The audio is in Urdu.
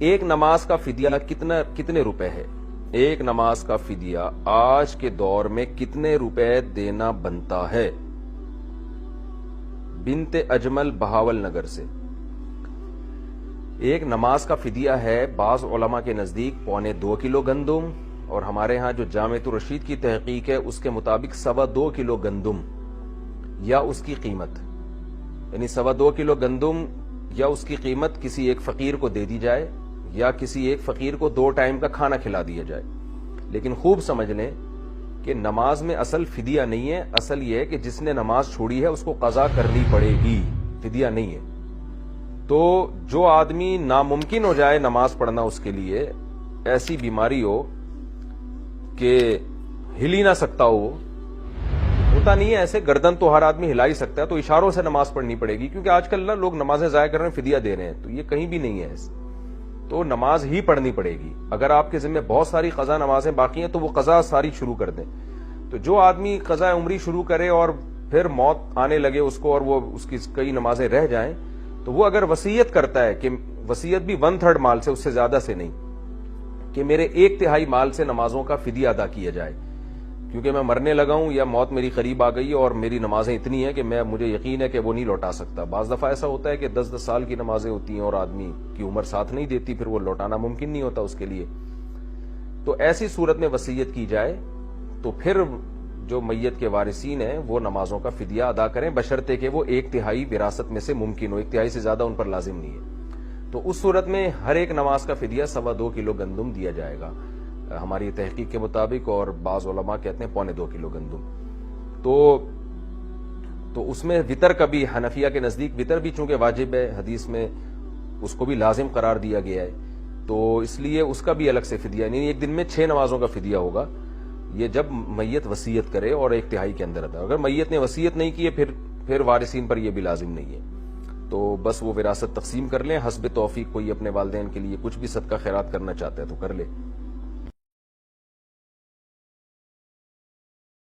ایک نماز کا فدیہ کتنے روپے ہے؟ ایک نماز کا فدیہ آج کے دور میں کتنے روپے دینا بنتا ہے؟ بنت اجمل بہاول نگر سے۔ ایک نماز کا فدیہ ہے بعض علماء کے نزدیک 1.25 کلو گندم، اور ہمارے ہاں جو جامعۃ الرشید کی تحقیق ہے اس کے مطابق 2.25 کلو گندم یا اس کی قیمت، یعنی 2.25 کلو گندم یا اس کی قیمت کسی ایک فقیر کو دے دی جائے، یا کسی ایک فقیر کو 2 ٹائم کا کھانا کھلا دیا جائے۔ لیکن خوب سمجھ لیں کہ نماز میں اصل فدیہ نہیں ہے، اصل یہ ہے کہ جس نے نماز چھوڑی ہے اس کو قضا کرنی پڑے گی، فدیہ نہیں ہے۔ تو جو آدمی ناممکن ہو جائے نماز پڑھنا اس کے لیے، ایسی بیماری ہو کہ ہل ہی نہ سکتا ہو، ہوتا نہیں ہے ایسے، گردن تو ہر آدمی ہلا ہی سکتا ہے، تو اشاروں سے نماز پڑھنی پڑے گی، کیونکہ آج کل لوگ نمازیں ضائع کر رہے ہیں، فدیہ دے رہے ہیں، تو یہ کہیں بھی نہیں ہے ایسے، تو نماز ہی پڑھنی پڑے گی۔ اگر آپ کے ذمہ بہت ساری قضا نمازیں باقی ہیں تو وہ قضا ساری شروع کر دیں۔ تو جو آدمی قضا عمری شروع کرے اور پھر موت آنے لگے اس کو اور وہ اس کی کئی نمازیں رہ جائیں، تو وہ اگر وصیت کرتا ہے، کہ وصیت بھی 1/3 مال سے، اس سے زیادہ سے نہیں، کہ میرے 1/3 مال سے نمازوں کا فدیہ ادا کیا جائے، کیونکہ میں مرنے لگا ہوں یا موت میری قریب آ گئی اور میری نمازیں اتنی ہیں کہ مجھے یقین ہے کہ وہ نہیں لوٹا سکتا۔ بعض دفعہ ایسا ہوتا ہے کہ 10 سال کی نمازیں ہوتی ہیں اور آدمی کی عمر ساتھ نہیں دیتی، پھر وہ لوٹانا ممکن نہیں ہوتا اس کے لیے۔ تو ایسی صورت میں وصیت کی جائے تو پھر جو میت کے وارثین ہیں وہ نمازوں کا فدیہ ادا کریں، بشرطے کہ وہ 1/3 وراثت میں سے ممکن ہو، 1/3 سے زیادہ ان پر لازم نہیں ہے۔ تو اس صورت میں ہر ایک نماز کا فدیہ 2.25 کلو گندم دیا جائے گا ہماری تحقیق کے مطابق، اور بعض علماء کہتے ہیں 2.25 کلو گندم۔ تو اس میں وطر کا بھی، حنفیہ کے نزدیک وطر بھی چونکہ واجب ہے، حدیث میں اس کو بھی لازم قرار دیا گیا ہے، تو اس لیے اس کا بھی الگ سے فدیہ نہیں، ایک دن میں 6 نمازوں کا فدیہ ہوگا، یہ جب میت وصیت کرے اور 1/3 کے اندر ادا۔ اگر میت نے وصیت نہیں کی ہے پھر وارثین پر یہ بھی لازم نہیں ہے، تو بس وہ وراثت تقسیم کر لیں حسب توفیق۔ کوئی اپنے والدین کے لیے کچھ بھی صدقہ خیرات کرنا چاہتا ہے تو کر لے۔